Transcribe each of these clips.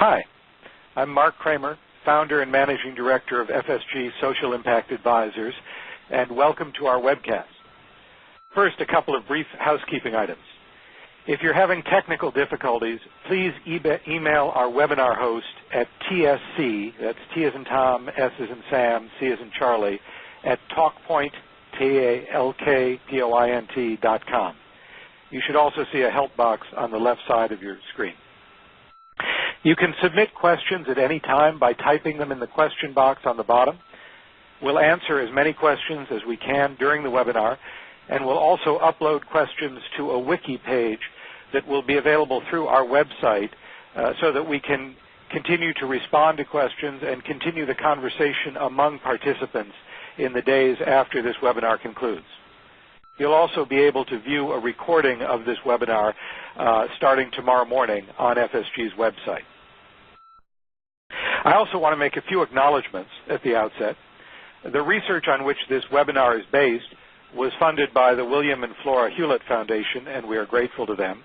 Hi, I'm Mark Kramer, founder and managing director of FSG Social Impact Advisors, and welcome to our webcast. First, a couple of brief housekeeping items. If you're having technical difficulties, please email our webinar host at TSC, that's T as in Tom, S as in Sam, C as in Charlie, at talkpoint, talkpoint.com. You should also see a help box on the left side of your screen. You can submit questions at any time by typing them in the question box on the bottom. We'll answer as many questions as we can during the webinar, and we'll also upload questions to a wiki page that will be available through our website so that we can continue to respond to questions and continue the conversation among participants in the days after this webinar concludes. You'll also be able to view a recording of this webinar starting tomorrow morning on FSG's website. I also want to make a few acknowledgments at the outset. The research on which this webinar is based was funded by the William and Flora Hewlett Foundation, and we are grateful to them.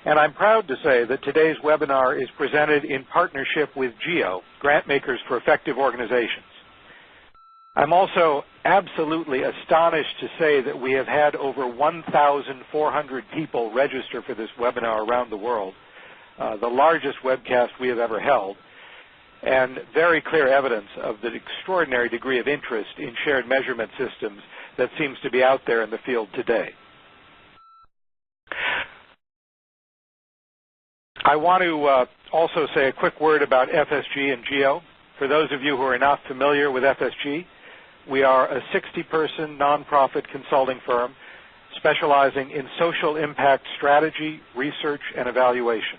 And I'm proud to say that today's webinar is presented in partnership with GEO, Grantmakers for Effective Organizations. I'm also absolutely astonished to say that we have had over 1,400 people register for this webinar around the world, the largest webcast we have ever held, and very clear evidence of the extraordinary degree of interest in shared measurement systems that seems to be out there in the field today. I want to also say a quick word about FSG and GEO. For those of you who are not familiar with FSG, we are a 60-person nonprofit consulting firm specializing in social impact strategy, research, and evaluation.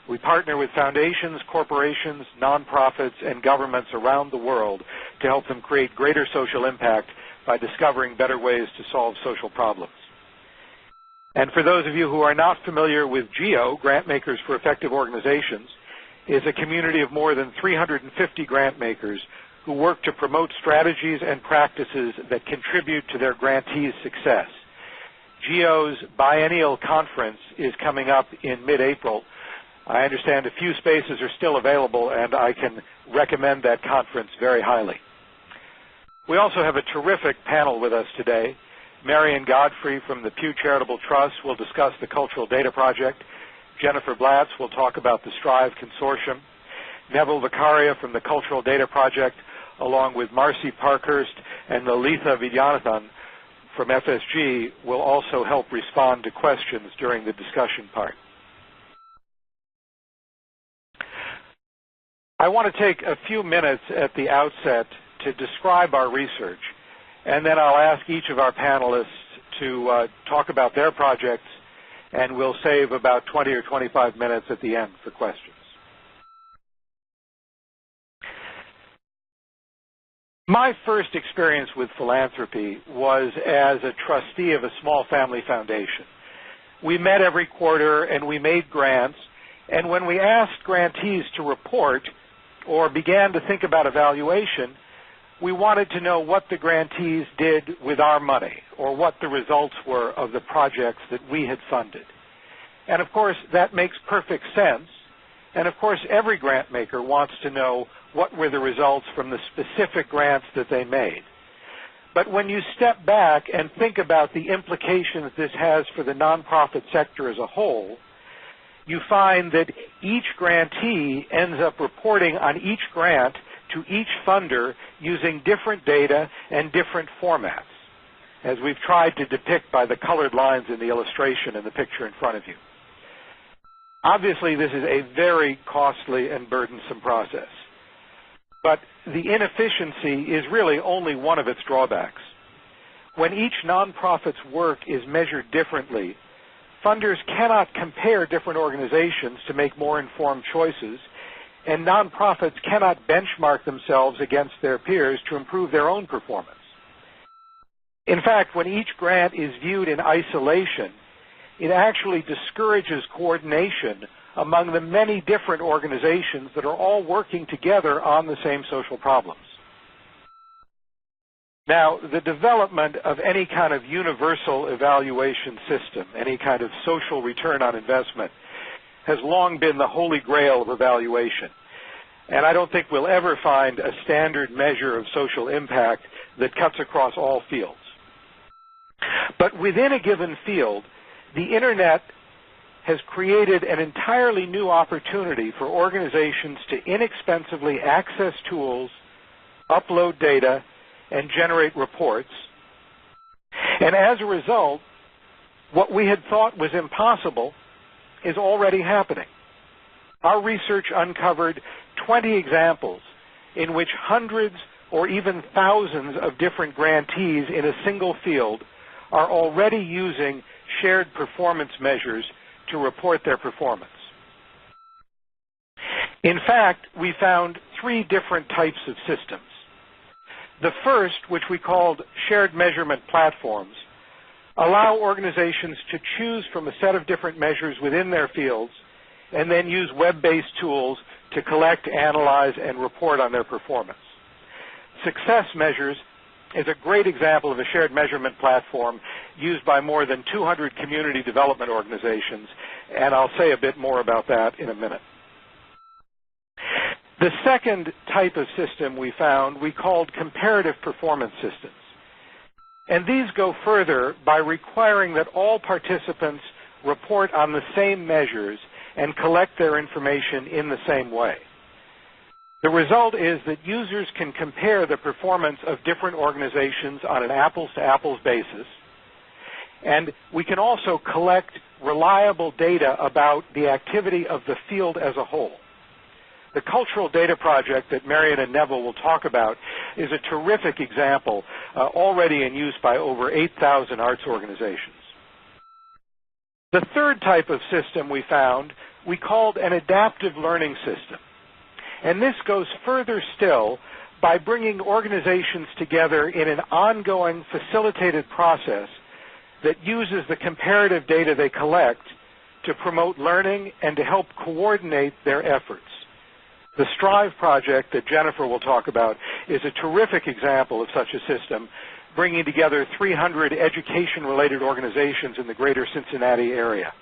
We partner with foundations, corporations, nonprofits, and governments around the world to help them create greater social impact by discovering better ways to solve social problems. And for those of you who are not familiar with GEO, Grantmakers for Effective Organizations, is a community of more than 350 grantmakers who work to promote strategies and practices that contribute to their grantees' success. GEO's biennial conference is coming up in mid-April. I understand a few spaces are still available, and I can recommend that conference very highly. We also have a terrific panel with us today. Marion Godfrey from the Pew Charitable Trust will discuss the Cultural Data Project. Jennifer Blatz will talk about the STRIVE Consortium. Neville Vicaria from the Cultural Data Project, along with Marcy Parkhurst and Lalitha Vidyanathan from FSG, will also help respond to questions during the discussion part. I want to take a few minutes at the outset to describe our research, and then I'll ask each of our panelists to talk about their projects, and we'll save about 20 or 25 minutes at the end for questions. My first experience with philanthropy was as a trustee of a small family foundation. We met every quarter and we made grants, and when we asked grantees to report or began to think about evaluation, we wanted to know what the grantees did with our money or what the results were of the projects that we had funded. And of course, that makes perfect sense. And of course, every grant maker wants to know what were the results from the specific grants that they made. But when you step back and think about the implications this has for the nonprofit sector as a whole, you find that each grantee ends up reporting on each grant to each funder using different data and different formats, as we've tried to depict by the colored lines in the illustration in the picture in front of you. Obviously, this is a very costly and burdensome process, but the inefficiency is really only one of its drawbacks. When each nonprofit's work is measured differently, funders cannot compare different organizations to make more informed choices, and nonprofits cannot benchmark themselves against their peers to improve their own performance. In fact, when each grant is viewed in isolation, it actually discourages coordination among the many different organizations that are all working together on the same social problems. Now, the development of any kind of universal evaluation system, any kind of social return on investment, has long been the holy grail of evaluation. And I don't think we'll ever find a standard measure of social impact that cuts across all fields. But within a given field, the Internet has created an entirely new opportunity for organizations to inexpensively access tools, upload data, and generate reports. And as a result, what we had thought was impossible is already happening. Our research uncovered 20 examples in which hundreds or even thousands of different grantees in a single field are already using shared performance measures to report their performance. In fact, we found 3 different types of systems. The first, which we called shared measurement platforms, allow organizations to choose from a set of different measures within their fields and then use web-based tools to collect, analyze, and report on their performance. Success Measures is a great example of a shared measurement platform used by more than 200 community development organizations, and I'll say a bit more about that in a minute. The second type of system we found we called comparative performance systems. And these go further by requiring that all participants report on the same measures and collect their information in the same way. The result is that users can compare the performance of different organizations on an apples-to-apples basis, and we can also collect reliable data about the activity of the field as a whole. The Cultural Data Project that Marion and Neville will talk about is a terrific example already in use by over 8,000 arts organizations. The third type of system we found we called an adaptive learning system. And this goes further still by bringing organizations together in an ongoing facilitated process that uses the comparative data they collect to promote learning and to help coordinate their efforts. The STRIVE project that Jennifer will talk about is a terrific example of such a system, bringing together 300 education-related organizations in the greater Cincinnati area.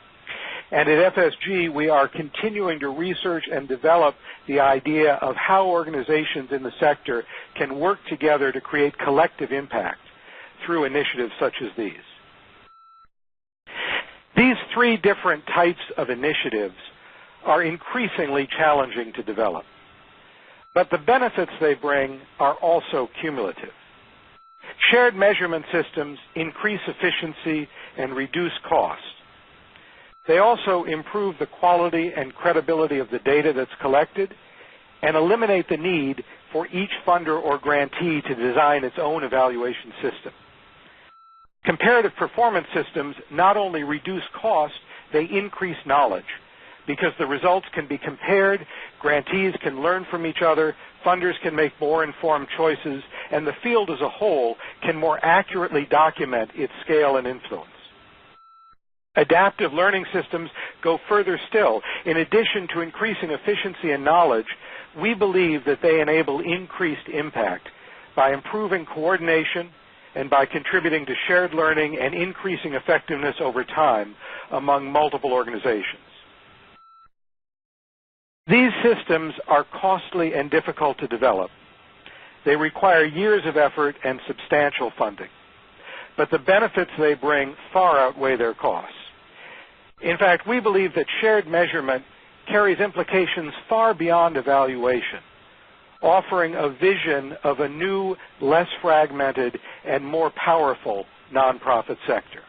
And at FSG, we are continuing to research and develop the idea of how organizations in the sector can work together to create collective impact through initiatives such as these. These 3 different types of initiatives are increasingly challenging to develop, but the benefits they bring are also cumulative. Shared measurement systems increase efficiency and reduce cost. They also improve the quality and credibility of the data that's collected and eliminate the need for each funder or grantee to design its own evaluation system. Comparative performance systems not only reduce cost, they increase knowledge because the results can be compared, grantees can learn from each other, funders can make more informed choices, and the field as a whole can more accurately document its scale and influence. Adaptive learning systems go further still. In addition to increasing efficiency and knowledge, we believe that they enable increased impact by improving coordination and by contributing to shared learning and increasing effectiveness over time among multiple organizations. These systems are costly and difficult to develop. They require years of effort and substantial funding, but the benefits they bring far outweigh their costs. In fact, we believe that shared measurement carries implications far beyond evaluation, offering a vision of a new, less fragmented, and more powerful nonprofit sector.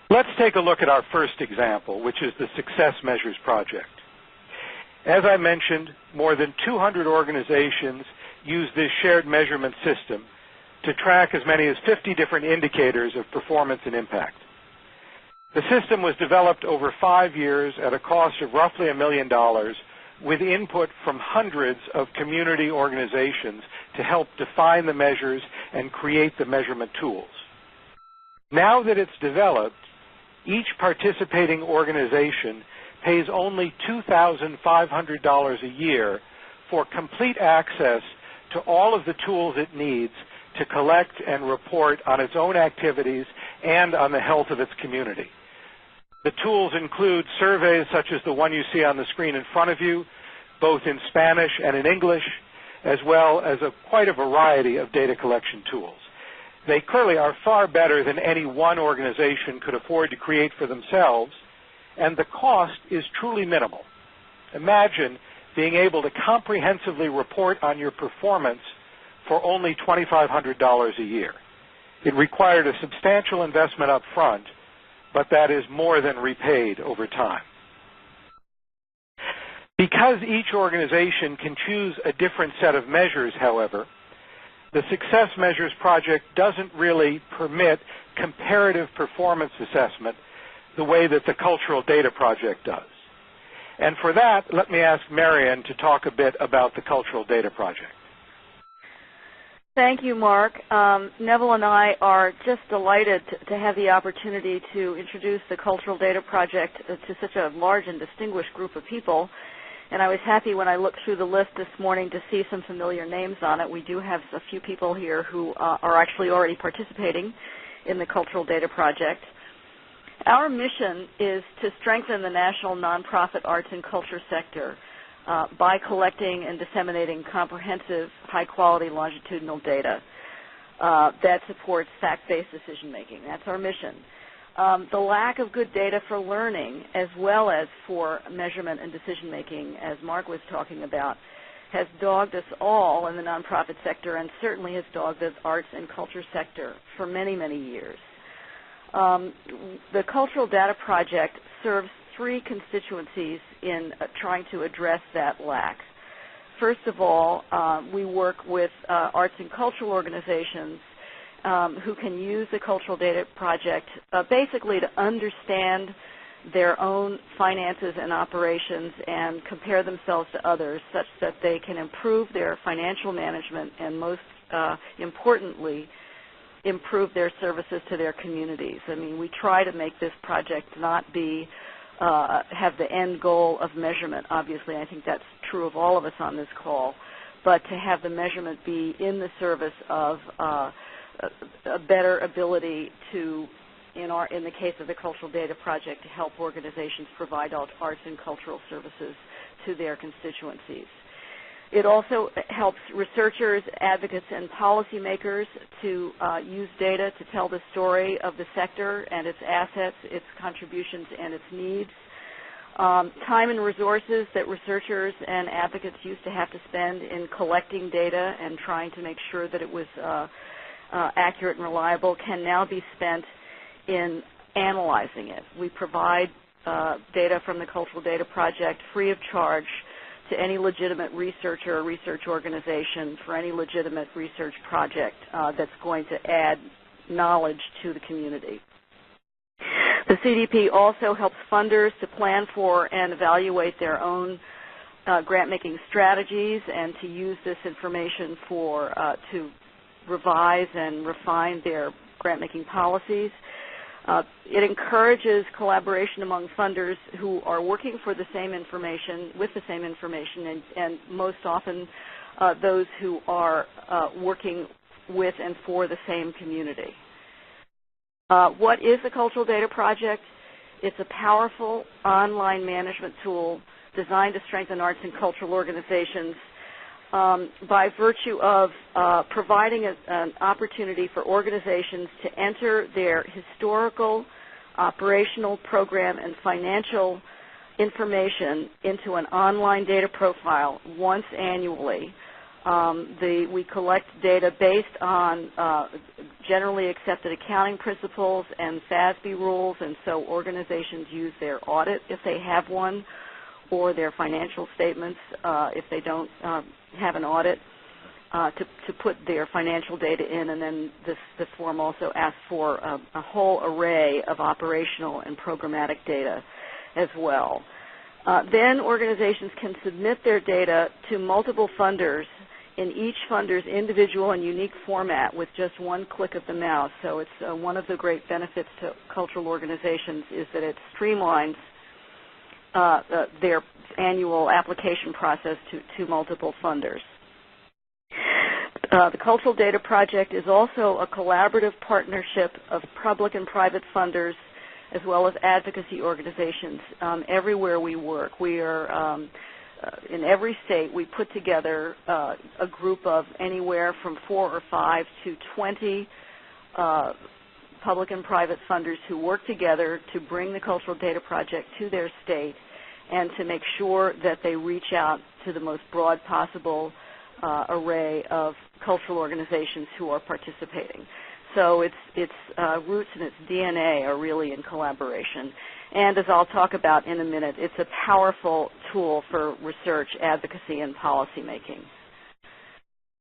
Let's take a look at our first example, which is the Success Measures Project. As I mentioned, more than 200 organizations use this shared measurement system to track as many as 50 different indicators of performance and impact. The system was developed over 5 years at a cost of roughly $1 million with input from hundreds of community organizations to help define the measures and create the measurement tools. Now that it's developed, each participating organization pays only $2,500 a year for complete access to all of the tools it needs to collect and report on its own activities and on the health of its community. The tools include surveys such as the one you see on the screen in front of you, both in Spanish and in English, as well as quite a variety of data collection tools. They clearly are far better than any one organization could afford to create for themselves, and the cost is truly minimal. Imagine being able to comprehensively report on your performance for only $2,500 a year. It required a substantial investment up front, but that is more than repaid over time. Because each organization can choose a different set of measures, however, the Success Measures Project doesn't really permit comparative performance assessment the way that the Cultural Data Project does. And for that, let me ask Marion to talk a bit about the Cultural Data Project. Thank you, Mark. Neville and I are just delighted to have the opportunity to introduce the Cultural Data Project to such a large and distinguished group of people. And I was happy when I looked through the list this morning to see some familiar names on it. We do have a few people here who are actually already participating in the Cultural Data Project. Our mission is to strengthen the national nonprofit arts and culture sector by collecting and disseminating comprehensive, high-quality longitudinal data that supports fact-based decision-making. That's our mission. The lack of good data for learning as well as for measurement and decision-making, as Mark was talking about, has dogged us all in the nonprofit sector and certainly has dogged the arts and culture sector for many, many years. The Cultural Data Project serves three constituencies in trying to address that lack. First of all, we work with arts and cultural organizations who can use the Cultural Data Project basically to understand their own finances and operations and compare themselves to others such that they can improve their financial management and, most importantly, improve their services to their communities. I mean, we try to make this project not be have the end goal of measurement. Obviously, I think that's true of all of us on this call, but to have the measurement be in the service of a better ability to, in the case of the Cultural Data Project, to help organizations provide arts and cultural services to their constituencies. It also helps researchers, advocates, and policymakers to use data to tell the story of the sector and its assets, its contributions, and its needs. Time and resources that researchers and advocates used to have to spend in collecting data and trying to make sure that it was accurate and reliable can now be spent in analyzing it. We provide data from the Cultural Data Project free of charge to any legitimate researcher or research organization for any legitimate research project that's going to add knowledge to the community. The CDP also helps funders to plan for and evaluate their own grant-making strategies and to use this information to revise and refine their grant-making policies. It encourages collaboration among funders who are working for the same information, with the same information, and most often those who are working with and for the same community. What is the Cultural Data Project? It's a powerful online management tool designed to strengthen arts and cultural organizations by virtue of providing an opportunity for organizations to enter their historical, operational, program, and financial information into an online data profile once annually. We collect data based on generally accepted accounting principles and FASB rules, and so organizations use their audit if they have one, or their financial statements if they don't have an audit to put their financial data in, and then the form also asks for a whole array of operational and programmatic data as well. Then organizations can submit their data to multiple funders in each funder's individual and unique format with just one click of the mouse. So it's one of the great benefits to cultural organizations is that it streamlines their annual application process to multiple funders. The Cultural Data Project is also a collaborative partnership of public and private funders as well as advocacy organizations everywhere we work. We are in every state. We put together a group of anywhere from 4 or 5 to 20 public and private funders who work together to bring the Cultural Data Project to their state and to make sure that they reach out to the most broad possible array of cultural organizations who are participating. So its roots and its DNA are really in collaboration. And as I'll talk about in a minute, it's a powerful tool for research, advocacy, and policymaking.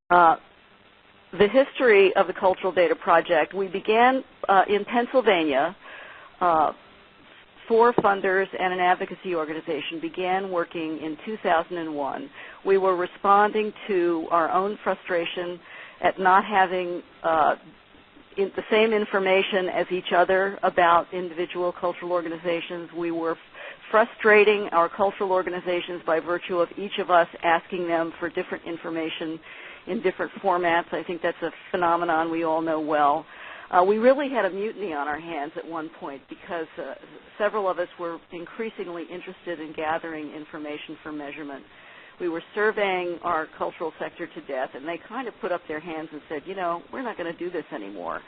The history of the Cultural Data Project, we began in Pennsylvania. 4 funders and an advocacy organization began working in 2001. We were responding to our own frustration at not having the same information as each other about individual cultural organizations. We were frustrating our cultural organizations by virtue of each of us asking them for different information in different formats. I think that's a phenomenon we all know well. We really had a mutiny on our hands at one point because several of us were increasingly interested in gathering information for measurement. We were surveying our cultural sector to death, and they kind of put up their hands and said, you know, we're not going to do this anymore.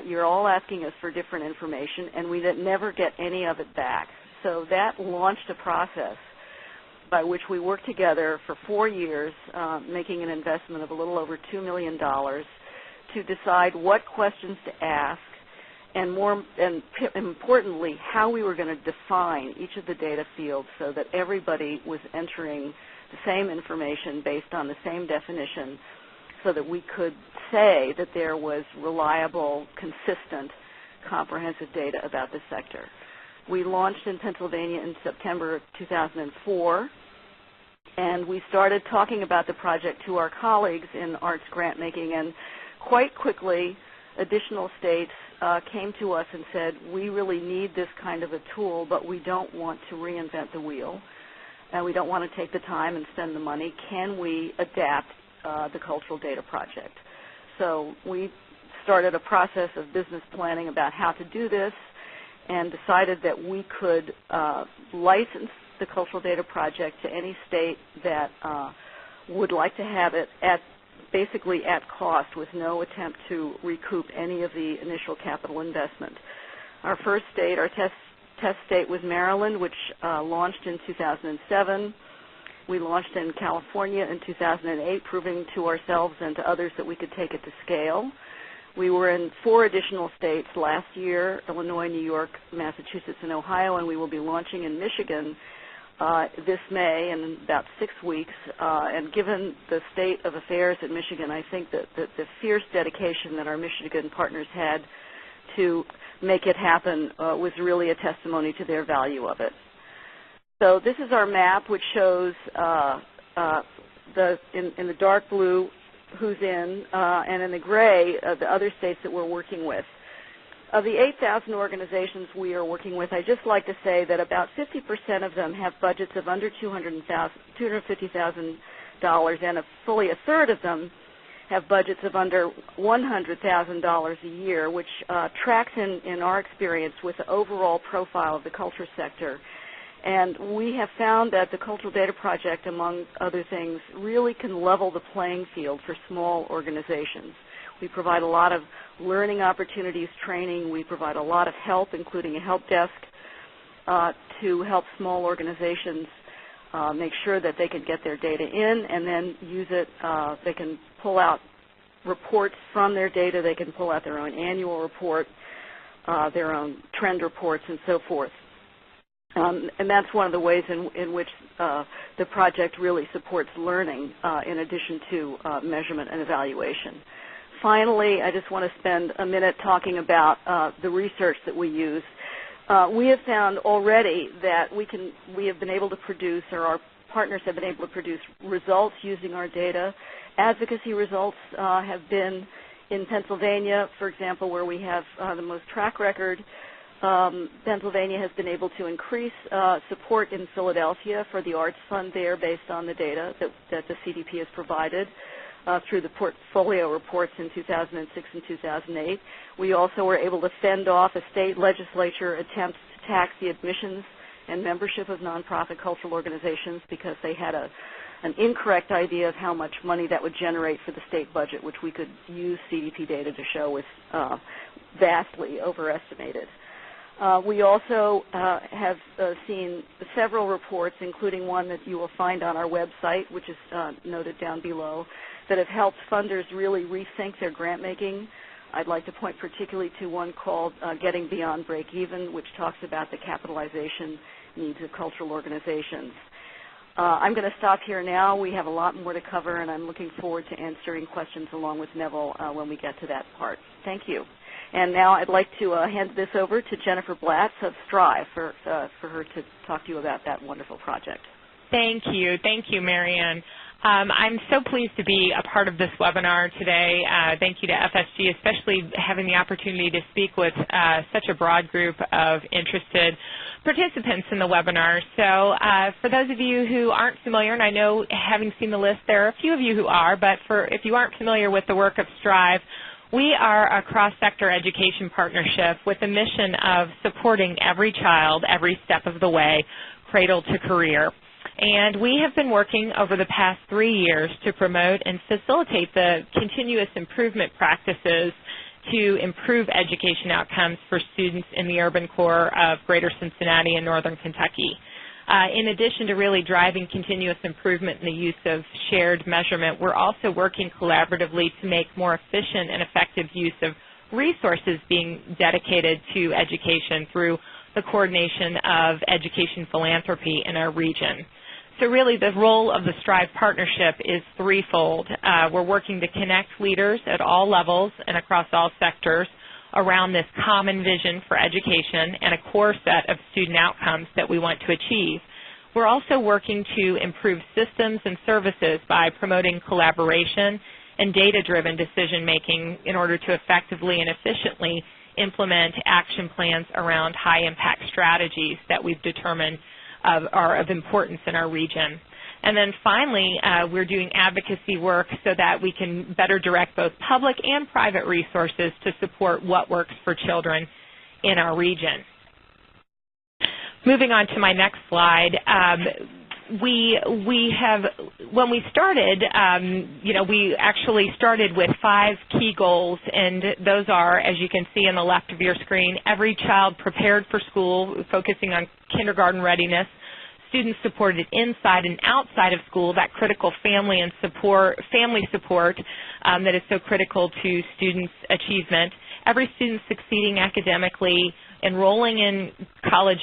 You're all asking us for different information, and we never get any of it back. So that launched a process by which we worked together for 4 years, making an investment of a little over $2 million to decide what questions to ask, and importantly, how we were going to define each of the data fields so that everybody was entering the same information based on the same definition so that we could say that there was reliable, consistent, comprehensive data about the sector. We launched in Pennsylvania in September of 2004, and we started talking about the project to our colleagues in arts grant making, and quite quickly additional states came to us and said, we really need this kind of a tool, but we don't want to reinvent the wheel, and we don't want to take the time and spend the money. Can we adapt the Cultural Data Project? So we started a process of business planning about how to do this and decided that we could license the Cultural Data Project to any state that would like to have it basically at cost with no attempt to recoup any of the initial capital investment. Our first state, our test state was Maryland, which launched in 2007. We launched in California in 2008, proving to ourselves and to others that we could take it to scale. We were in 4 additional states last year, Illinois, New York, Massachusetts, and Ohio, and we will be launching in Michigan this May in about 6 weeks. And given the state of affairs in Michigan, I think that the fierce dedication that our Michigan partners had to make it happen was really a testimony to their value of it. So this is our map, which shows in the dark blue who's in, and in the gray the other states that we're working with. Of the 8,000 organizations we are working with, I'd just like to say that about 50% of them have budgets of under $250,000, and fully a third of them have budgets of under $100,000 a year, which tracks in our experience with the overall profile of the culture sector. And we have found that the Cultural Data Project, among other things, really can level the playing field for small organizations. We provide a lot of learning opportunities, training. We provide a lot of help, including a help desk, to help small organizations make sure that they can get their data in and then use it. They can pull out reports from their data. They can pull out their own annual report, their own trend reports, and so forth. And that's one of the ways in which the project really supports learning in addition to measurement and evaluation. Finally, I just want to spend a minute talking about the research that we use. We have found already that we have been able to produce, or our partners have been able to produce, results using our data. Advocacy results have been in Pennsylvania, for example, where we have the most track record. Pennsylvania has been able to increase support in Philadelphia for the Arts Fund there based on the data that the CDP has provided. through the portfolio reports in 2006 and 2008. We also were able to fend off a state legislature attempts to tax the admissions and membership of nonprofit cultural organizations because they had an incorrect idea of how much money that would generate for the state budget, which we could use CDP data to show was vastly overestimated. We also have seen several reports, including one that you will find on our website, which is noted down below, that have helped funders really rethink their grant making. I'd like to point particularly to one called Getting Beyond Break Even, which talks about the capitalization needs of cultural organizations. I'm going to stop here now. We have a lot more to cover, and I'm looking forward to answering questions along with Neville when we get to that part. Thank you. And now I'd like to hand this over to Jennifer Blatz of Strive for her to talk to you about that wonderful project. Thank you, Marianne. I'm so pleased to be a part of this webinar today. Thank you to FSG, especially having the opportunity to speak with such a broad group of interested participants in the webinar. So for those of you who aren't familiar, and I know having seen the list, there are a few of you who are, but if you aren't familiar with the work of Strive, we are a cross-sector education partnership with the mission of supporting every child every step of the way, cradle to career. And we have been working over the past 3 years to promote and facilitate the continuous improvement practices to improve education outcomes for students in the urban core of Greater Cincinnati and Northern Kentucky. In addition to really driving continuous improvement in the use of shared measurement, we're also working collaboratively to make more efficient and effective use of resources being dedicated to education through the coordination of education philanthropy in our region. So really the role of the Strive partnership is threefold. We're working to connect leaders at all levels and across all sectors around this common vision for education and a core set of student outcomes that we want to achieve. We're also working to improve systems and services by promoting collaboration and data-driven decision-making in order to effectively and efficiently implement action plans around high-impact strategies that we've determined are of importance in our region. And then finally, we're doing advocacy work so that we can better direct both public and private resources to support what works for children in our region. Moving on to my next slide, when we started, we actually started with 5 key goals, and those are, as you can see on the left of your screen, every child prepared for school, focusing on kindergarten readiness, students supported inside and outside of school, that critical family support that is so critical to students' achievement, every student succeeding academically, enrolling in college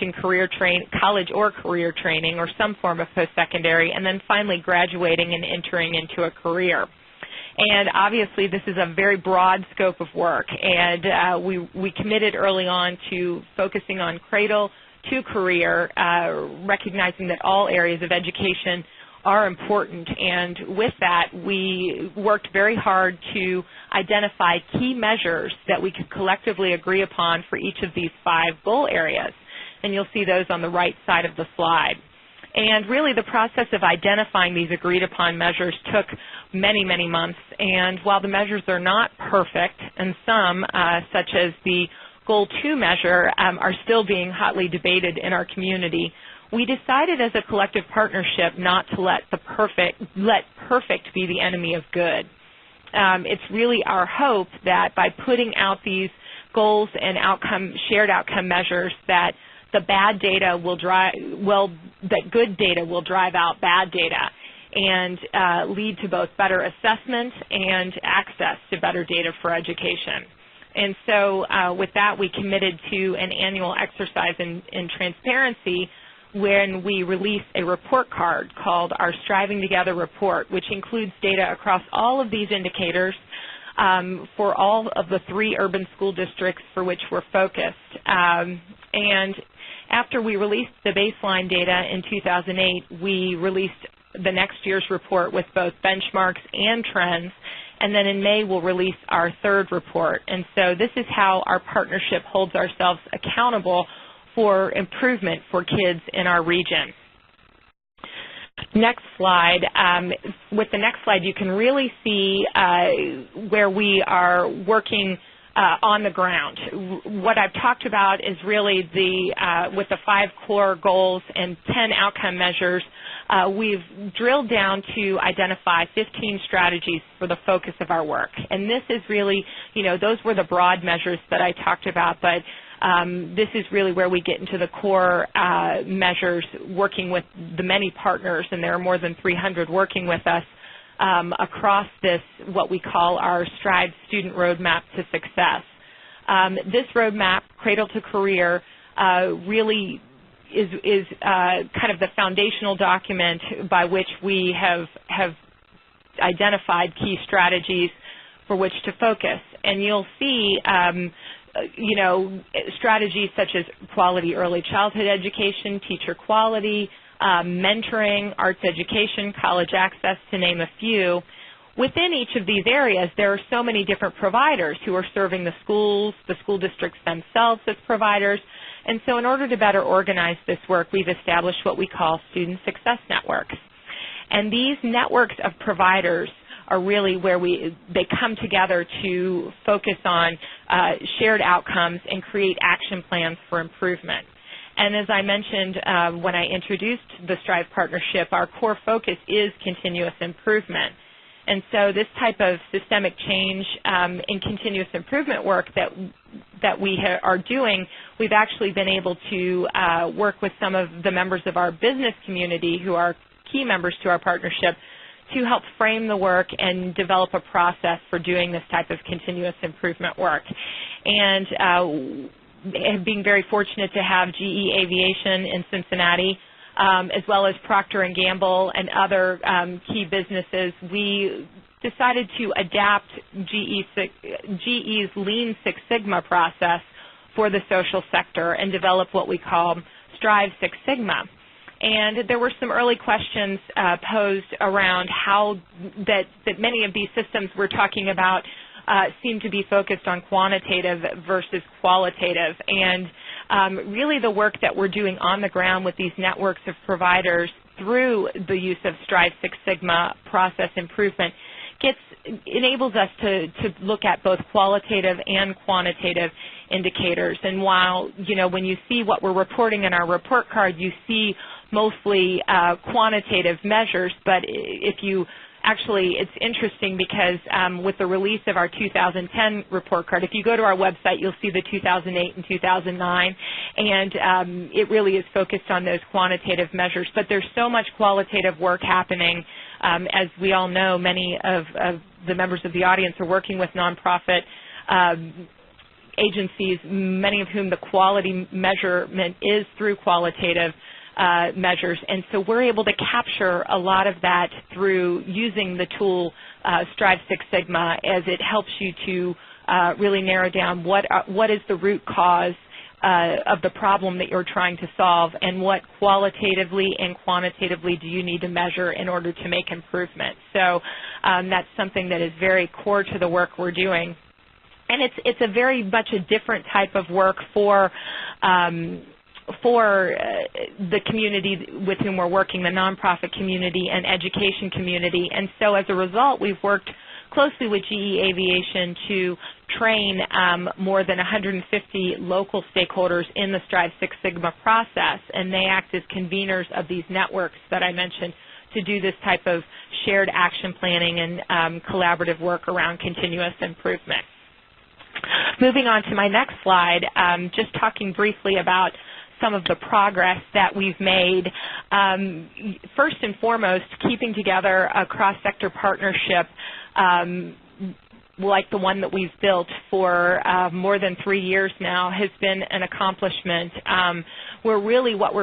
or career training or some form of post-secondary, and then finally graduating and entering into a career. And obviously this is a very broad scope of work, and we committed early on to focusing on cradle to career, recognizing that all areas of education are important, and with that we worked very hard to identify key measures that we could collectively agree upon for each of these 5 goal areas, and you'll see those on the right side of the slide. And really the process of identifying these agreed upon measures took many, many months, and while the measures are not perfect, and some, such as the Goal 2 measure, are still being hotly debated in our community, we decided as a collective partnership not to let perfect be the enemy of good. It's really our hope that by putting out these goals and shared outcome measures that the good data will drive out bad data and lead to both better assessment and access to better data for education. And so with that, we committed to an annual exercise in transparency when we release a report card called our Striving Together Report, which includes data across all of these indicators for all of the 3 urban school districts for which we're focused. And after we released the baseline data in 2008, we released the next year's report with both benchmarks and trends, and then in May we'll release our 3rd report. And so this is how our partnership holds ourselves accountable for improvement for kids in our region. next slide, with the next slide, you can really see where we are working on the ground. What I've talked about is really with the 5 core goals and 10 outcome measures, we've drilled down to identify 15 strategies for the focus of our work. And this is really, those were the broad measures that I talked about, but this is really where we get into the core measures, working with the many partners, and there are more than 300 working with us across this, what we call our STRIVE Student Roadmap to Success. This roadmap, Cradle to Career, really is kind of the foundational document by which we have identified key strategies for which to focus. And you'll see strategies such as quality early childhood education, teacher quality, mentoring, arts education, college access, to name a few. Within each of these areas, there are so many different providers who are serving the schools, the school districts themselves as providers. And so in order to better organize this work, we've established what we call student success networks. And these networks of providers are really where they come together to focus on shared outcomes and create action plans for improvement. And as I mentioned when I introduced the STRIVE partnership, our core focus is continuous improvement. And so this type of systemic change and continuous improvement work that we are doing, we've actually been able to work with some of the members of our business community who are key members to our partnership to help frame the work and develop a process for doing this type of continuous improvement work. And being very fortunate to have GE Aviation in Cincinnati, as well as Procter & Gamble and other key businesses, we decided to adapt GE's Lean Six Sigma process for the social sector and develop what we call Strive Six Sigma. And there were some early questions posed around how that many of these systems we're talking about seem to be focused on quantitative versus qualitative. And really the work that we're doing on the ground with these networks of providers through the use of Strive Six Sigma process improvement enables us to look at both qualitative and quantitative indicators. And while, when you see what we're reporting in our report card, you see mostly quantitative measures, but if you actually, it's interesting because with the release of our 2010 report card, if you go to our website, you'll see the 2008 and 2009, and it really is focused on those quantitative measures. But there's so much qualitative work happening. As we all know, many of the members of the audience are working with nonprofit agencies, many of whom the quality measurement is through qualitative measures, and so we're able to capture a lot of that through using the tool Strive Six Sigma, as it helps you to really narrow down what is the root cause of the problem that you're trying to solve, and what qualitatively and quantitatively do you need to measure in order to make improvement. So that's something that is very core to the work we're doing. And it's a very much a different type of work for the community with whom we're working, the nonprofit community and education community. And so as a result, we've worked closely with GE Aviation to train more than 150 local stakeholders in the Strive Six Sigma process, and they act as conveners of these networks that I mentioned to do this type of shared action planning and collaborative work around continuous improvement. Moving on to my next slide, just talking briefly about some of the progress that we've made. First and foremost, keeping together a cross-sector partnership like the one that we've built for more than 3 years now has been an accomplishment. Where really what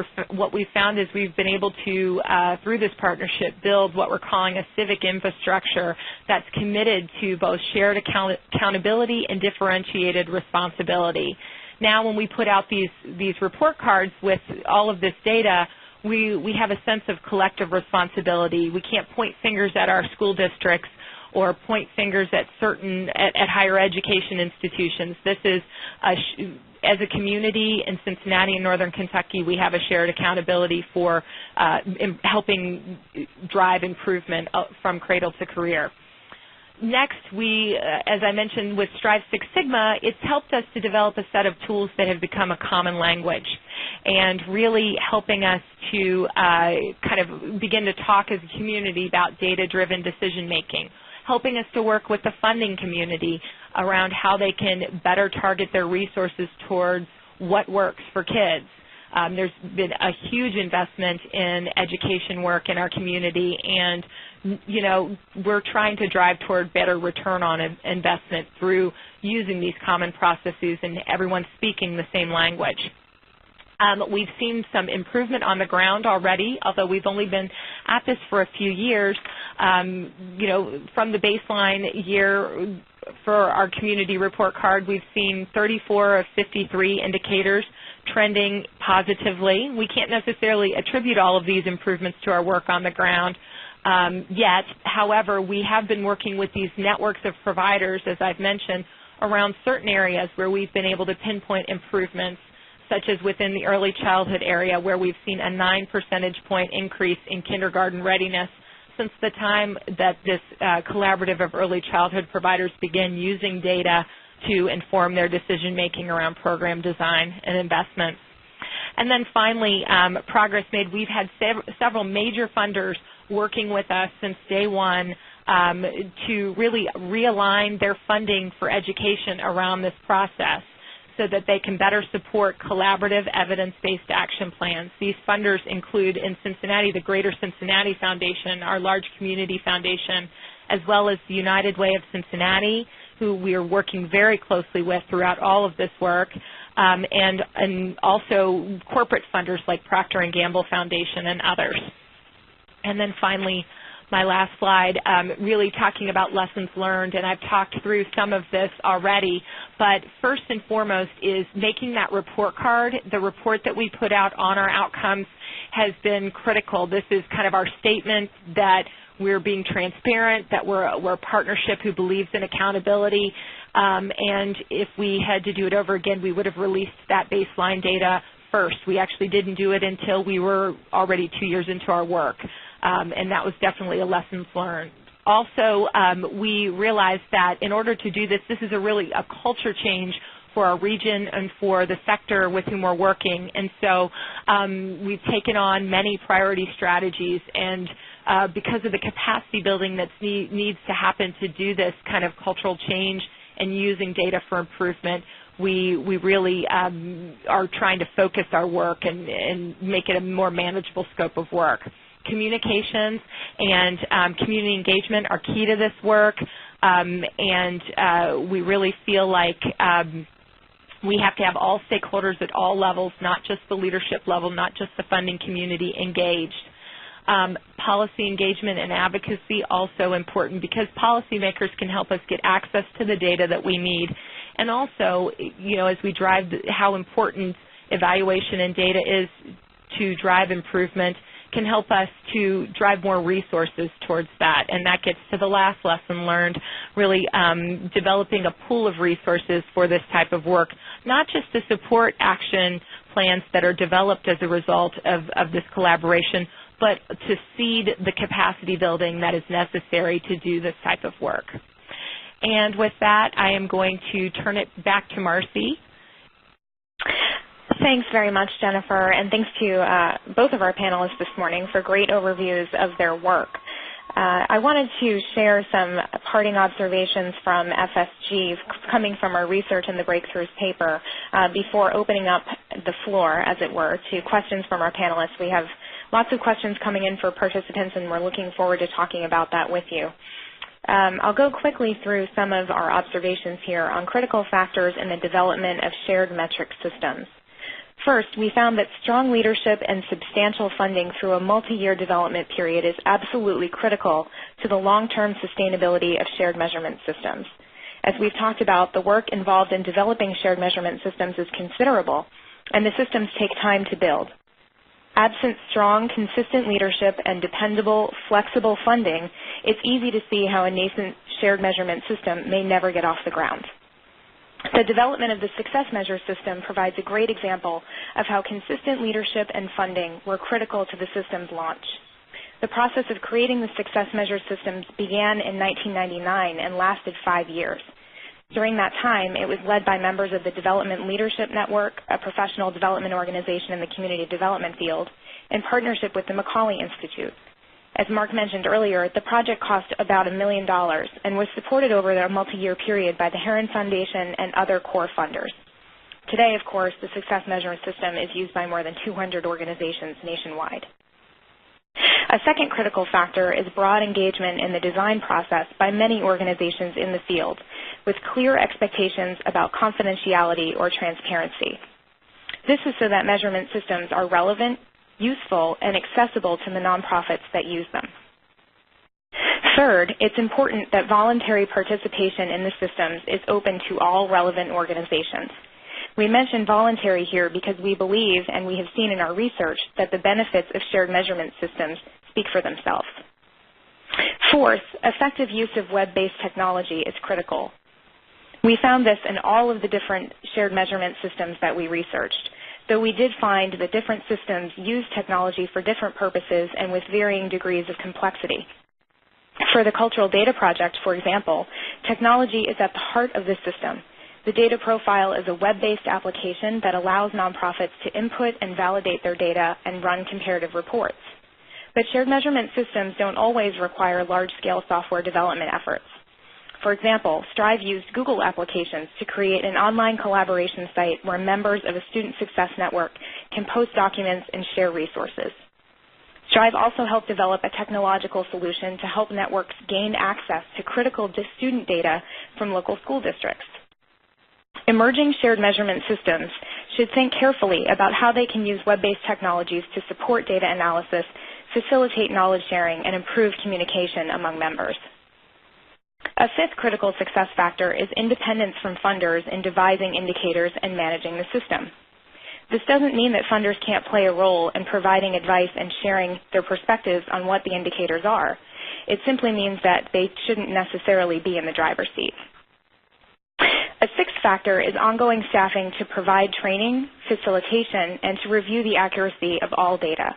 we've found is we've been able to, through this partnership, build what we're calling a civic infrastructure that's committed to both shared accountability and differentiated responsibility. Now when we put out these report cards with all of this data, we have a sense of collective responsibility. We can't point fingers at our school districts or point fingers at at higher education institutions. This is as a community in Cincinnati and Northern Kentucky, we have a shared accountability for helping drive improvement from cradle to career. Next, as I mentioned with Strive Six Sigma, it's helped us to develop a set of tools that have become a common language and really helping us to kind of begin to talk as a community about data-driven decision-making, helping us to work with the funding community around how they can better target their resources towards what works for kids. There's been a huge investment in education work in our community, and we're trying to drive toward better return on investment through using these common processes and everyone speaking the same language. We've seen some improvement on the ground already, although we've only been at this for a few years. From the baseline year for our community report card, we've seen 34 of 53 indicators trending positively. We can't necessarily attribute all of these improvements to our work on the ground yet. However, we have been working with these networks of providers, as I've mentioned, around certain areas where we've been able to pinpoint improvements, such as within the early childhood area, where we've seen a 9 percentage point increase in kindergarten readiness since the time that this collaborative of early childhood providers began using data to inform their decision-making around program design and investments. And then finally, progress made. We've had several major funders working with us since day one to really realign their funding for education around this process so that they can better support collaborative evidence-based action plans. These funders include in Cincinnati the Greater Cincinnati Foundation, our large community foundation, as well as the United Way of Cincinnati, who we are working very closely with throughout all of this work, and also corporate funders like Procter & Gamble Foundation and others. And then finally, my last slide, really talking about lessons learned, and I've talked through some of this already, but first and foremost is making that report card. The report that we put out on our outcomes has been critical. This is kind of our statement that we're being transparent, that we're a partnership who believes in accountability, and if we had to do it over again, we would have released that baseline data first. We actually didn't do it until we were already 2 years into our work, and that was definitely a lesson learned. Also, we realized that in order to do this, this is really a culture change for our region and for the sector with whom we're working, and so we've taken on many priority strategies, and because of the capacity building that needs to happen to do this kind of cultural change and using data for improvement, we really are trying to focus our work and make it a more manageable scope of work. Communications and community engagement are key to this work, and we really feel like we have to have all stakeholders at all levels, not just the leadership level, not just the funding community, engaged. Policy engagement and advocacy also important because policymakers can help us get access to the data that we need. And also, as we drive how important evaluation and data is to drive improvement, can help us to drive more resources towards that. And that gets to the last lesson learned, really developing a pool of resources for this type of work, not just to support action plans that are developed as a result of this collaboration, but to seed the capacity building that is necessary to do this type of work. And with that, I am going to turn it back to Marcy. Thanks very much, Jennifer, and thanks to both of our panelists this morning for great overviews of their work. I wanted to share some parting observations from FSG coming from our research in the Breakthroughs paper before opening up the floor, as it were, to questions from our panelists. We have lots of questions coming in for participants, and we're looking forward to talking about that with you. I'll go quickly through some of our observations here on critical factors in the development of shared metric systems. First, we found that strong leadership and substantial funding through a multi-year development period is absolutely critical to the long-term sustainability of shared measurement systems. As we've talked about, the work involved in developing shared measurement systems is considerable, and the systems take time to build. Absent strong, consistent leadership and dependable, flexible funding, it's easy to see how a nascent shared measurement system may never get off the ground. The development of the Success Measure system provides a great example of how consistent leadership and funding were critical to the system's launch. The process of creating the Success Measure systems began in 1999 and lasted 5 years. During that time, it was led by members of the Development Leadership Network, a professional development organization in the community development field, in partnership with the Macaulay Institute. As Mark mentioned earlier, the project cost about $1 million and was supported over a multi-year period by the Heron Foundation and other core funders. Today, of course, the Success Measurement System is used by more than 200 organizations nationwide. A second critical factor is broad engagement in the design process by many organizations in the field, with clear expectations about confidentiality or transparency. This is so that measurement systems are relevant, useful, and accessible to the nonprofits that use them. Third, it's important that voluntary participation in the systems is open to all relevant organizations. We mention voluntary here because we believe, and we have seen in our research, that the benefits of shared measurement systems speak for themselves. Fourth, effective use of web-based technology is critical. We found this in all of the different shared measurement systems that we researched, though we did find that different systems use technology for different purposes and with varying degrees of complexity. For the Cultural Data Project, for example, technology is at the heart of the system. The data profile is a web-based application that allows nonprofits to input and validate their data and run comparative reports. But shared measurement systems don't always require large-scale software development efforts. For example, Strive used Google applications to create an online collaboration site where members of a student success network can post documents and share resources. Strive also helped develop a technological solution to help networks gain access to critical student data from local school districts. Emerging shared measurement systems should think carefully about how they can use web-based technologies to support data analysis, facilitate knowledge sharing, and improve communication among members. A fifth critical success factor is independence from funders in devising indicators and managing the system. This doesn't mean that funders can't play a role in providing advice and sharing their perspectives on what the indicators are. It simply means that they shouldn't necessarily be in the driver's seat. A sixth factor is ongoing staffing to provide training, facilitation, and to review the accuracy of all data.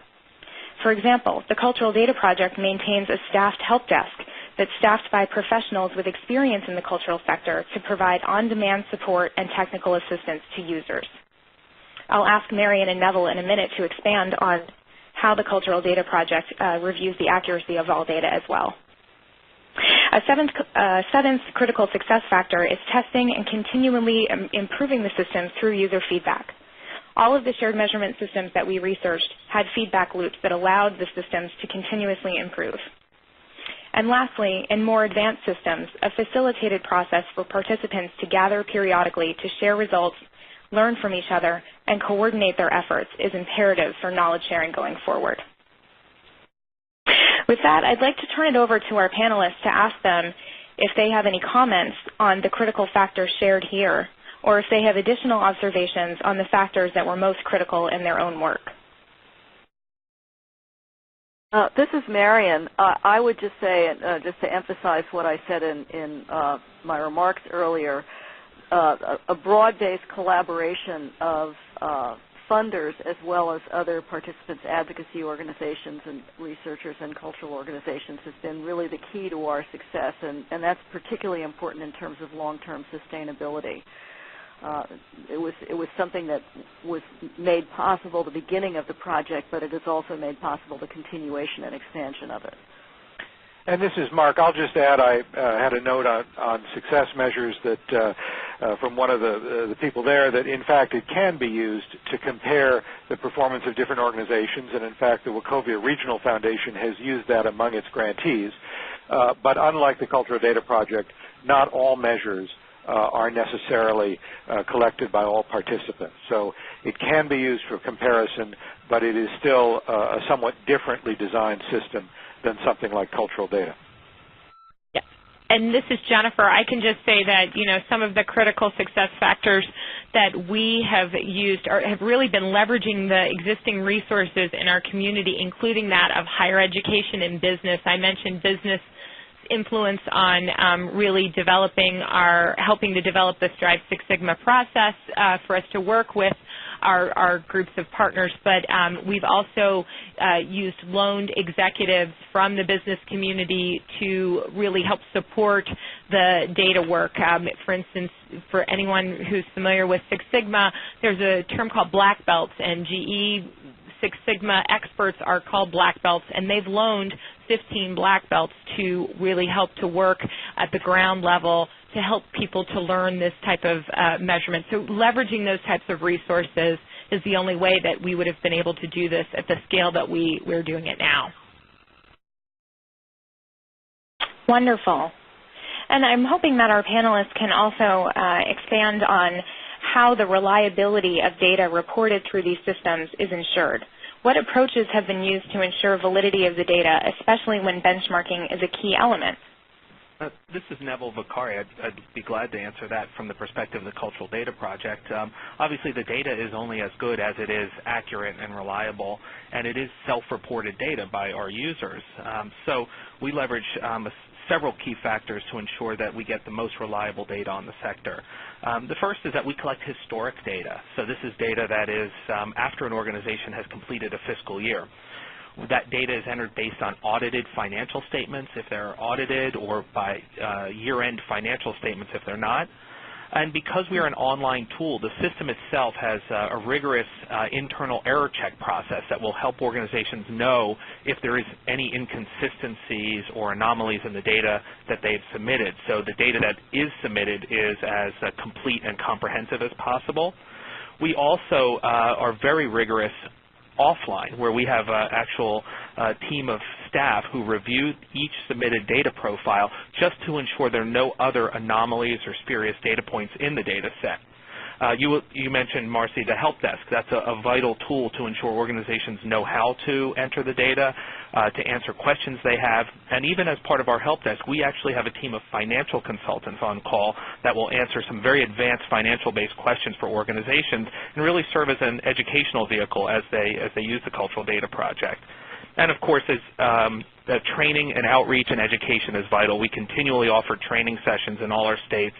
For example, the Cultural Data Project maintains a staffed help desk that's staffed by professionals with experience in the cultural sector to provide on-demand support and technical assistance to users. I'll ask Marion and Neville in a minute to expand on how the Cultural Data Project reviews the accuracy of all data as well. A seventh critical success factor is testing and continually improving the system through user feedback. All of the shared measurement systems that we researched had feedback loops that allowed the systems to continuously improve. And lastly, in more advanced systems, a facilitated process for participants to gather periodically to share results, learn from each other, and coordinate their efforts is imperative for knowledge sharing going forward. With that, I'd like to turn it over to our panelists to ask them if they have any comments on the critical factors shared here, or if they have additional observations on the factors that were most critical in their own work. This is Marion. I would just say, just to emphasize what I said in my remarks earlier, a broad-based collaboration of funders as well as other participants, advocacy organizations and researchers and cultural organizations has been really the key to our success, and that's particularly important in terms of long-term sustainability. It was something that was made possible the beginning of the project, but it has also made possible the continuation and expansion of it. And this is Mark. I'll just add, I had a note on success measures that from one of the people there that, in fact, it can be used to compare the performance of different organizations, and in fact, the Wachovia Regional Foundation has used that among its grantees. But unlike the Cultural Data Project, not all measures are necessarily collected by all participants. So it can be used for comparison, but it is still a somewhat differently designed system than something like cultural data. Yeah. And this is Jennifer. I can just say that, some of the critical success factors that we have used have really been leveraging the existing resources in our community, including that of higher education and business. I mentioned business influence on really helping to develop the Strive Six Sigma process for us to work with our groups of partners, but we've also used loaned executives from the business community to really help support the data work. For instance, for anyone who's familiar with Six Sigma, there's a term called black belts, and GE Six Sigma experts are called black belts, and they've loaned 15 black belts to really help to work at the ground level to help people to learn this type of measurement. So leveraging those types of resources is the only way that we would have been able to do this at the scale that we're doing it now. Wonderful. And I'm hoping that our panelists can also expand on how the reliability of data reported through these systems is ensured. What approaches have been used to ensure validity of the data, especially when benchmarking is a key element? This is Neville Vicari. I'd be glad to answer that from the perspective of the Cultural Data Project. Obviously, the data is only as good as it is accurate and reliable, and it is self-reported data by our users. So we leverage several key factors to ensure that we get the most reliable data on the sector. The first is that we collect historic data. So this is data that is after an organization has completed a fiscal year. That data is entered based on audited financial statements if they're audited, or by year-end financial statements if they're not. And because we are an online tool, the system itself has a rigorous internal error check process that will help organizations know if there is any inconsistencies or anomalies in the data that they've submitted. So the data that is submitted is as complete and comprehensive as possible. We also are very rigorous offline, where we have an actual team of staff who review each submitted data profile just to ensure there are no other anomalies or spurious data points in the data set. You mentioned, Marcy, the help desk. That's a vital tool to ensure organizations know how to enter the data, to answer questions they have. And even as part of our help desk, we actually have a team of financial consultants on call that will answer some very advanced financial-based questions for organizations and really serve as an educational vehicle as they use the Cultural Data Project. And of course, the training and outreach and education is vital. We continually offer training sessions in all our states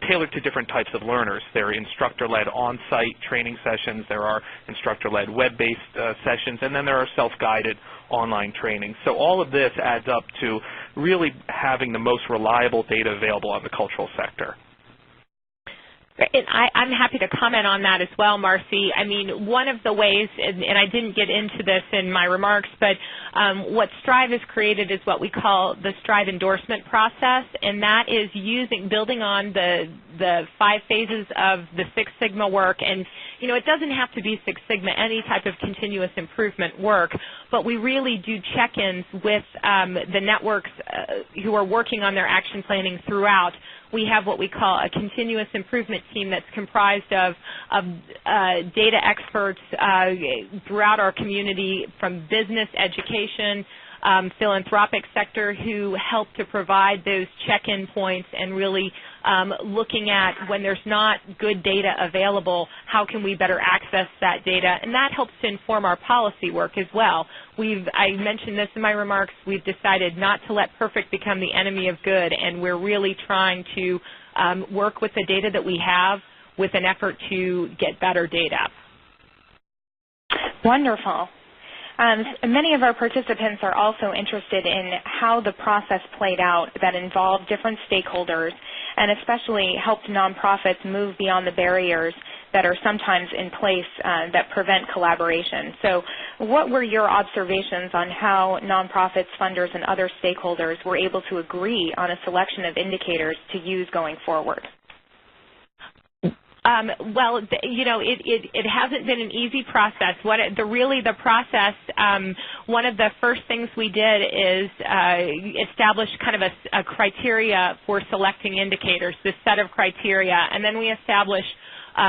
tailored to different types of learners. There are instructor-led on-site training sessions, there are instructor-led web-based sessions, and then there are self-guided online training. So all of this adds up to really having the most reliable data available on the cultural sector. I'm happy to comment on that as well, Marcy. I mean, one of the ways, and I didn't get into this in my remarks, but what Strive has created is what we call the Strive endorsement process, and that is building on the 5 phases of the Six Sigma work. And you know, it doesn't have to be Six Sigma, any type of continuous improvement work, but we really do check-ins with the networks who are working on their action planning throughout. We have what we call a continuous improvement team that's comprised of data experts throughout our community, from business, education, philanthropic sector, who help to provide those check-in points and really looking at when there's not good data available, how can we better access that data, and that helps to inform our policy work as well. I mentioned this in my remarks, we've decided not to let perfect become the enemy of good, and we're really trying to work with the data that we have with an effort to get better data. Wonderful. Many of our participants are also interested in how the process played out that involved different stakeholders and especially helped nonprofits move beyond the barriers that are sometimes in place that prevent collaboration. So what were your observations on how nonprofits, funders, and other stakeholders were able to agree on a selection of indicators to use going forward? Well, you know, it hasn't been an easy process. The process, one of the first things we did is establish kind of a criteria for selecting indicators, this set of criteria, and then we established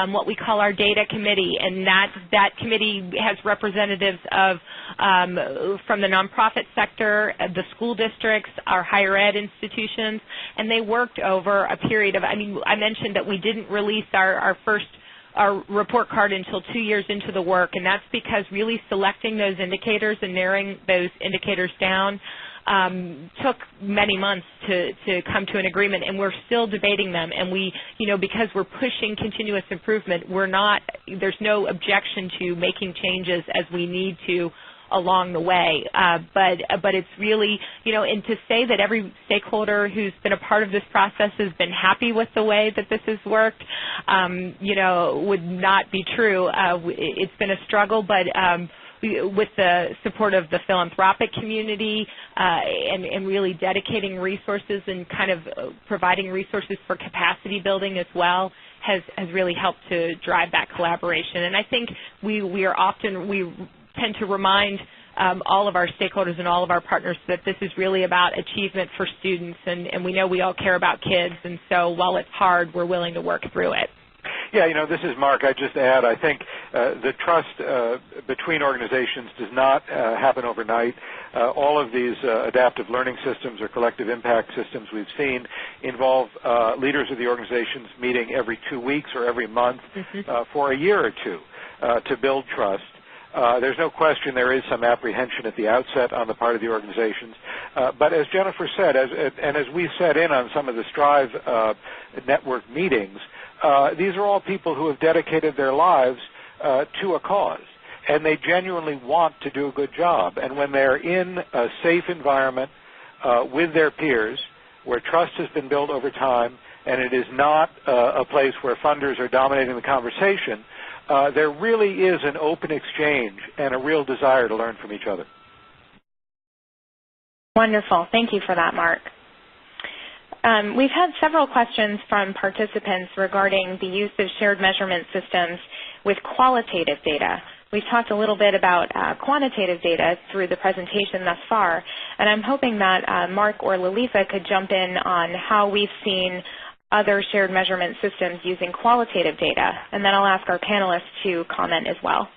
what we call our data committee, and that committee has representatives from the nonprofit sector, the school districts, our higher ed institutions, and they worked over a period of, I mentioned that we didn't release our report card until 2 years into the work, and that's because really selecting those indicators and narrowing those indicators down took many months to come to an agreement, and we're still debating them. And we, because we're pushing continuous improvement, there's no objection to making changes as we need to along the way. But it's really, and to say that every stakeholder who's been a part of this process has been happy with the way that this has worked, would not be true. It's been a struggle, but with the support of the philanthropic community and really dedicating resources and kind of providing resources for capacity building as well has really helped to drive that collaboration. And I think we tend to remind all of our stakeholders and all of our partners that this is really about achievement for students, and we know we all care about kids, and so while it's hard, we're willing to work through it. Yeah, this is Mark. I'd just add, I think the trust between organizations does not happen overnight. All of these adaptive learning systems or collective impact systems we've seen involve leaders of the organizations meeting every 2 weeks or every month for a year or two to build trust. There's no question there is some apprehension at the outset on the part of the organizations. But as Jennifer said, and as we set in on some of the Strive network meetings, these are all people who have dedicated their lives to a cause, and they genuinely want to do a good job. And when they're in a safe environment with their peers, where trust has been built over time, and it is not a place where funders are dominating the conversation, there really is an open exchange and a real desire to learn from each other. Wonderful. Thank you for that, Mark. We've had several questions from participants regarding the use of shared measurement systems with qualitative data. We've talked a little bit about quantitative data through the presentation thus far, and I'm hoping that Mark or Lalitha could jump in on how we've seen other shared measurement systems using qualitative data, and then I'll ask our panelists to comment as well.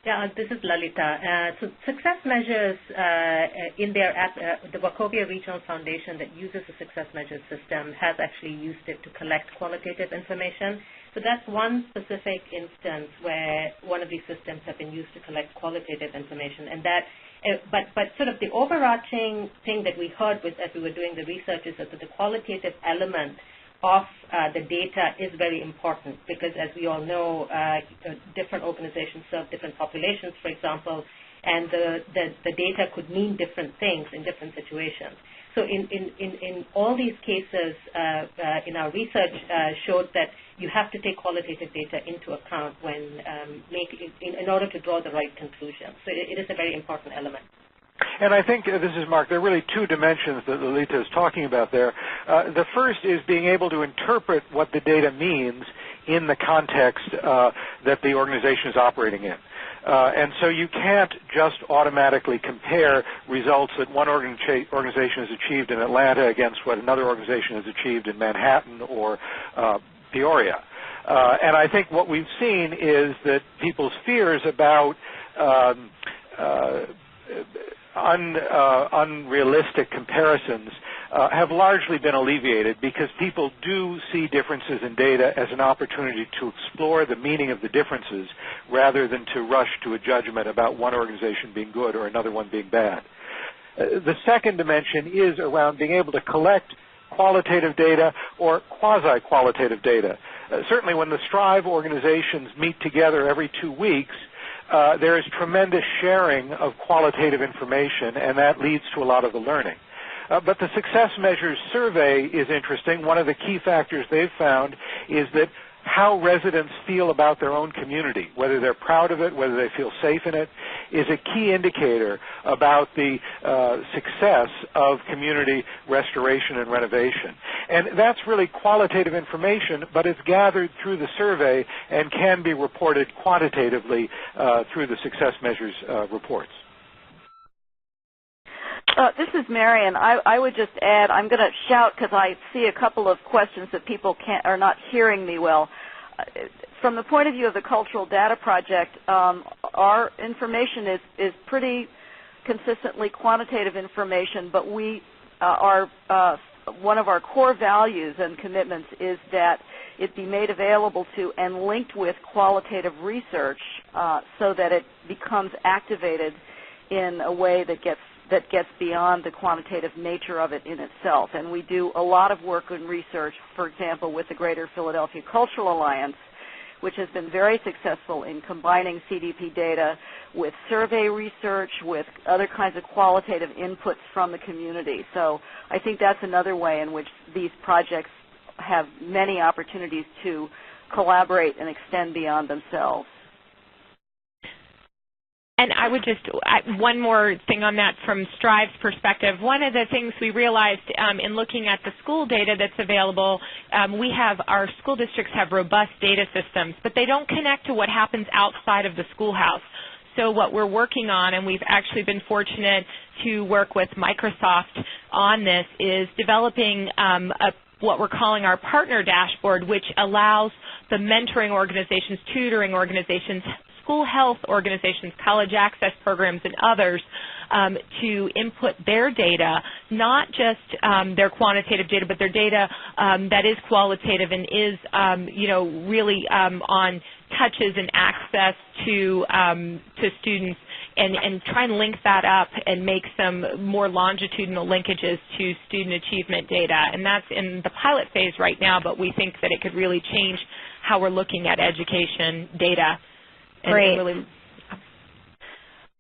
Yeah, this is Lalitha. So success measures in the Wachovia Regional Foundation that uses the success measures system has actually used it to collect qualitative information. So that's one specific instance where one of these systems have been used to collect qualitative information. And that, but sort of the overarching thing that we heard as we were doing the research is that the qualitative element of the data is very important because, as we all know, different organizations serve different populations, for example, and the data could mean different things in different situations. So in all these cases, in our research showed that you have to take qualitative data into account when in order to draw the right conclusion. So it is a very important element. And I think, this is Mark, there are really two dimensions that Lalitha is talking about there. The first is being able to interpret what the data means in the context that the organization is operating in. And so you can't just automatically compare results that one organization has achieved in Atlanta against what another organization has achieved in Manhattan or Peoria. And I think what we've seen is that people's fears about unrealistic comparisons have largely been alleviated because people do see differences in data as an opportunity to explore the meaning of the differences rather than to rush to a judgment about one organization being good or another one being bad. The second dimension is around being able to collect qualitative data or quasi-qualitative data. Certainly when the Strive organizations meet together every 2 weeks, there is tremendous sharing of qualitative information, and that leads to a lot of the learning. But the Success Measures survey is interesting. One of the key factors they've found is that how residents feel about their own community, whether they're proud of it, whether they feel safe in it, is a key indicator about the success of community restoration and renovation. And that's really qualitative information, but it's gathered through the survey and can be reported quantitatively through the Success Measures reports. This is Marion. I would just add, I'm going to shout because I see a couple of questions that people are not hearing me well. From the point of view of the Cultural Data Project, our information is pretty consistently quantitative information, but we are one of our core values and commitments is that it be made available to and linked with qualitative research so that it becomes activated in a way that that gets beyond the quantitative nature of it in itself. And we do a lot of work and research, for example, with the Greater Philadelphia Cultural Alliance, which has been very successful in combining CDP data with survey research, with other kinds of qualitative inputs from the community. So I think that's another way in which these projects have many opportunities to collaborate and extend beyond themselves. And I would just, one more thing on that from Strive's perspective. One of the things we realized in looking at the school data that's available, our school districts have robust data systems, but they don't connect to what happens outside of the schoolhouse. So what we're working on, and we've actually been fortunate to work with Microsoft on this, is developing what we're calling our partner dashboard, which allows the mentoring organizations, tutoring organizations, school health organizations, college access programs, and others to input their data, not just their quantitative data, but their data that is qualitative and is, really on touches and access to students, and try and link that up and make some more longitudinal linkages to student achievement data. And that's in the pilot phase right now, but we think that it could really change how we're looking at education data. Great.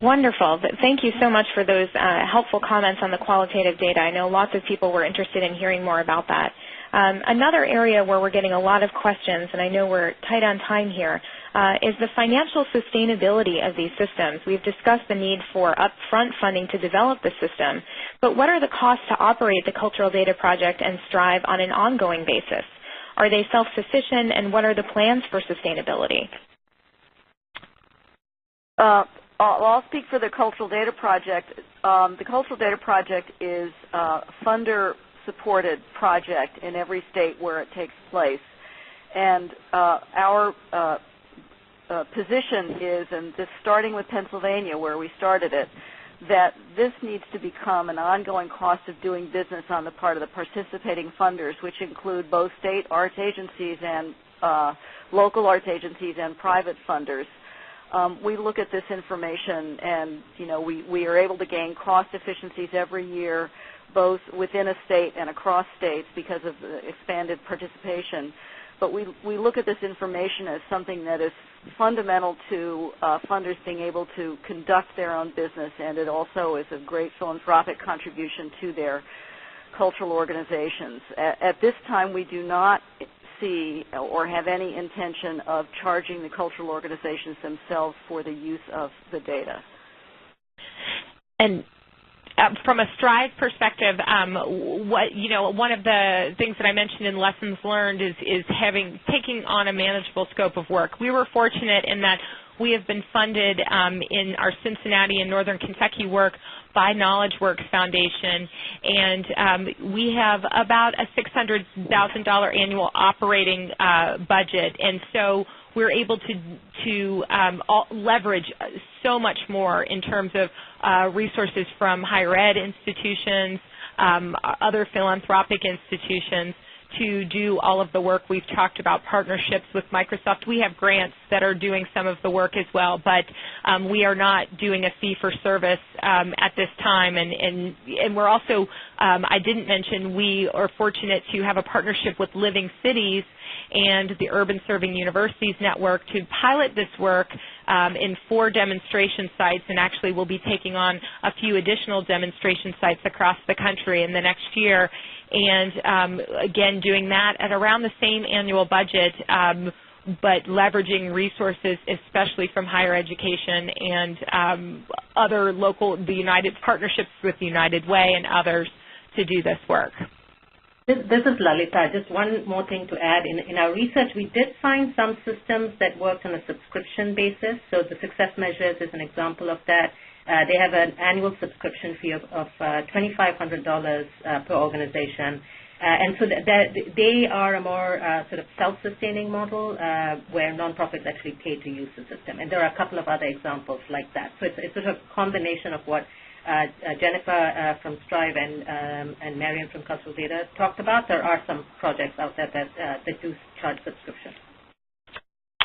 Wonderful. Thank you so much for those helpful comments on the qualitative data. I know lots of people were interested in hearing more about that. Another area where we're getting a lot of questions, and I know we're tight on time here, is the financial sustainability of these systems. We've discussed the need for upfront funding to develop the system, but what are the costs to operate the Cultural Data Project and Strive on an ongoing basis? Are they self-sufficient, and what are the plans for sustainability? I'll speak for the Cultural Data Project. The Cultural Data Project is a funder-supported project in every state where it takes place. And our position is, and this starting with Pennsylvania where we started it, that this needs to become an ongoing cost of doing business on the part of the participating funders, which include both state arts agencies and local arts agencies and private funders. We look at this information, and we are able to gain cost efficiencies every year, both within a state and across states because of the expanded participation. But we look at this information as something that is fundamental to funders being able to conduct their own business, and it also is a great philanthropic contribution to their cultural organizations. At this time, we do not see or have any intention of charging the cultural organizations themselves for the use of the data. And from a Strive perspective, one of the things that I mentioned in lessons learned is taking on a manageable scope of work. We were fortunate in that we have been funded in our Cincinnati and Northern Kentucky work by KnowledgeWorks Foundation, and we have about a $600,000 annual operating budget, and so we're able to leverage so much more in terms of resources from higher ed institutions, other philanthropic institutions, to do all of the work. We've talked about partnerships with Microsoft. We have grants that are doing some of the work as well, but we are not doing a fee-for-service at this time. And we're also, I didn't mention, we are fortunate to have a partnership with Living Cities and the Urban Serving Universities Network to pilot this work in 4 demonstration sites, and actually we'll be taking on a few additional demonstration sites across the country in the next year. And again, doing that at around the same annual budget, but leveraging resources, especially from higher education and other local, partnerships with the United Way and others to do this work. This is Lalita. Just one more thing to add. In our research, we did find some systems that worked on a subscription basis. So the Success Measures is an example of that. They have an annual subscription fee of $2,500 per organization. And so they are a more sort of self-sustaining model where nonprofits actually pay to use the system. And there are a couple of other examples like that. So it's sort of a combination of what Jennifer from Strive and Marian from Cultural Data talked about. There are some projects out there that do charge subscription.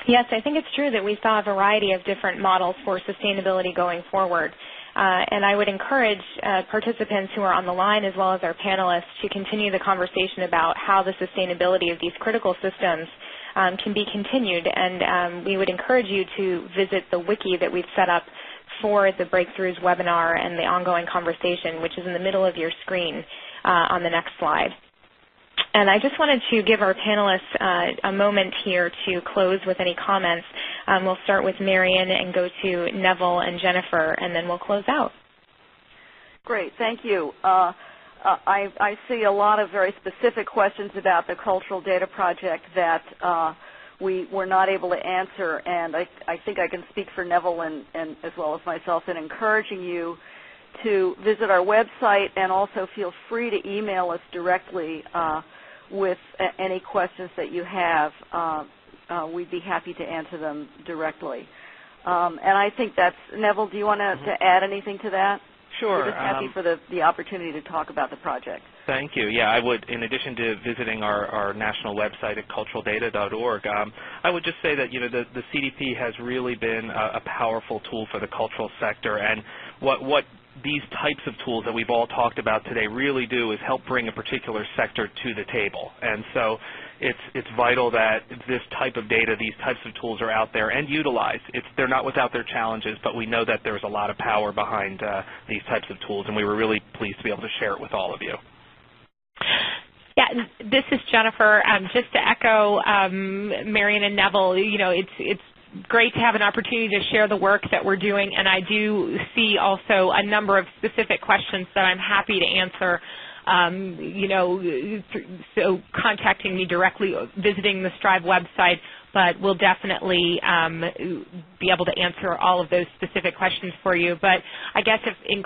Yes, I think it's true that we saw a variety of different models for sustainability going forward. And I would encourage participants who are on the line as well as our panelists to continue the conversation about how the sustainability of these critical systems can be continued. And we would encourage you to visit the wiki that we've set up for the Breakthroughs webinar and the ongoing conversation, which is in the middle of your screen on the next slide. And I just wanted to give our panelists a moment here to close with any comments. We'll start with Marian and go to Neville and Jennifer, and then we'll close out. Great, thank you. I see a lot of very specific questions about the Cultural Data Project that we were not able to answer, and I think I can speak for Neville and as well as myself in encouraging you to visit our website, and also feel free to email us directly with any questions that you have. We'd be happy to answer them directly. And I think that's, Neville, do you want to add anything to that? Sure. We're just happy for the opportunity to talk about the project. Thank you. Yeah, I would, in addition to visiting our national website at culturaldata.org, I would just say that, you know, the CDP has really been a powerful tool for the cultural sector, and what these types of tools that we've all talked about today really do is help bring a particular sector to the table. And so it's vital that this type of data, these types of tools are out there and utilized. They're not without their challenges, but we know that there's a lot of power behind these types of tools, and we were really pleased to be able to share it with all of you. Yeah, this is Jennifer. Just to echo Marian and Neville, you know, it's great to have an opportunity to share the work that we're doing, and I do see also a number of specific questions that I'm happy to answer. You know, so contacting me directly, visiting the Strive website, but we'll definitely be able to answer all of those specific questions for you. But I guess in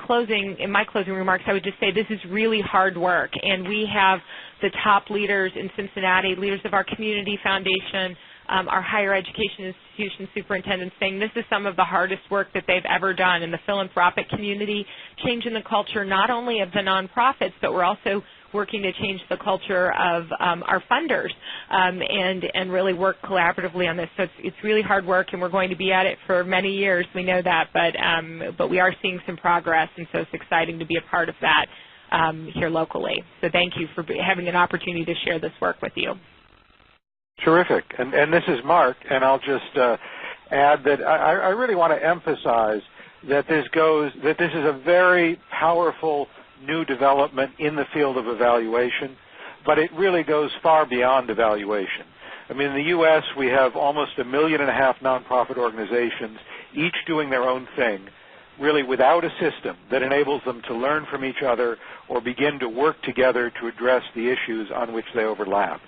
my closing remarks, I would just say this is really hard work, and we have the top leaders in Cincinnati, leaders of our community foundation, our higher education institution superintendents saying this is some of the hardest work that they've ever done in the philanthropic community, changing the culture not only of the nonprofits, but we're also working to change the culture of our funders and really work collaboratively on this. So it's really hard work, and we're going to be at it for many years. We know that, but we are seeing some progress, and so it's exciting to be a part of that here locally. So thank you for having an opportunity to share this work with you. Terrific. And this is Mark, and I'll just add that I really want to emphasize that this is a very powerful new development in the field of evaluation, but it really goes far beyond evaluation. I mean, in the U.S., we have almost 1.5 million nonprofit organizations, each doing their own thing, really without a system that enables them to learn from each other or begin to work together to address the issues on which they overlap.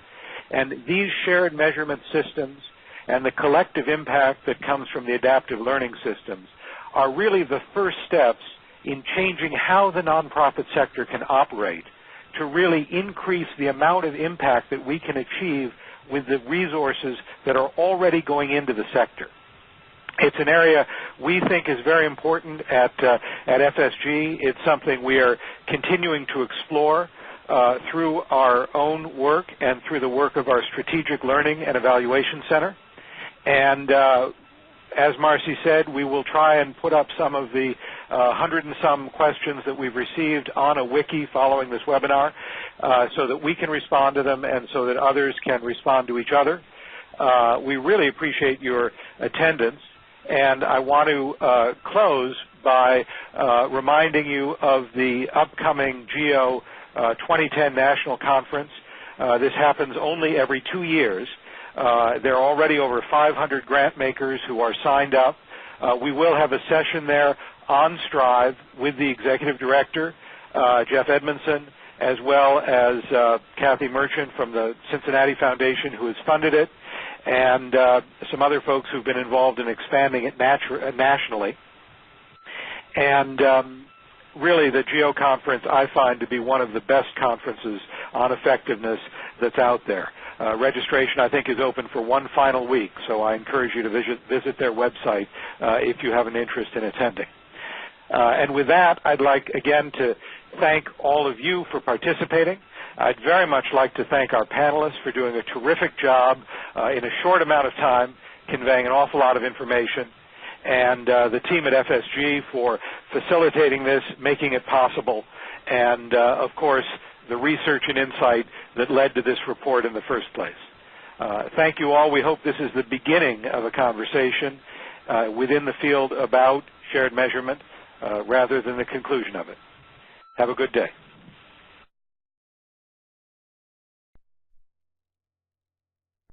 And these shared measurement systems and the collective impact that comes from the adaptive learning systems are really the first steps in changing how the nonprofit sector can operate to really increase the amount of impact that we can achieve with the resources that are already going into the sector. It's an area we think is very important at FSG. It's something we are continuing to explore through our own work and through the work of our Strategic Learning and Evaluation Center. And as Marcy said, we will try and put up some of the 100 and some questions that we've received on a wiki following this webinar so that we can respond to them and so that others can respond to each other. We really appreciate your attendance, and I want to close by reminding you of the upcoming GEO 2010 National Conference. This happens only every 2 years. There are already over 500 grant makers who are signed up. We will have a session there on Strive with the Executive Director, Jeff Edmondson, as well as Kathy Merchant from the Cincinnati Foundation, who has funded it, and some other folks who've been involved in expanding it nationally. And really, the GEO conference I find to be one of the best conferences on effectiveness that's out there. Registration, I think, is open for one final week, so I encourage you to visit their website if you have an interest in attending. And with that, I'd like, again, to thank all of you for participating. I'd very much like to thank our panelists for doing a terrific job in a short amount of time, conveying an awful lot of information. and the team at FSG for facilitating this, making it possible, and of course the research and insight that led to this report in the first place. Thank you all. We hope this is the beginning of a conversation within the field about shared measurement rather than the conclusion of it. Have a good day.